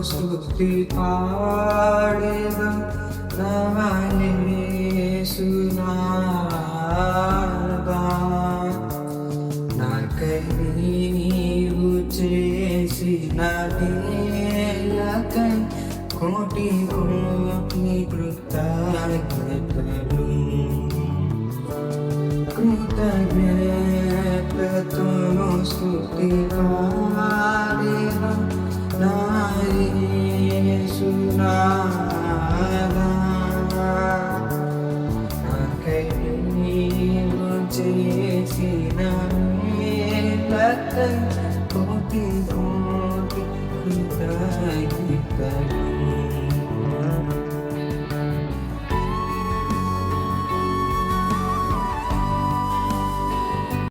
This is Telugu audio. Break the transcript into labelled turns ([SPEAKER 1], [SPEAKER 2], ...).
[SPEAKER 1] స్తుతి పాడేదం నా యేసునాథా. నాకై నీవు చేసిన మేలకై కోటి కోటి కృతజ్ఞతలు. కృతజ్ఞతతో స్తుతి పాడేదం నా యేసునాథా. నాకై నీవు చేసిన మేలకై కోటి కోటి కృతజ్ఞతలు.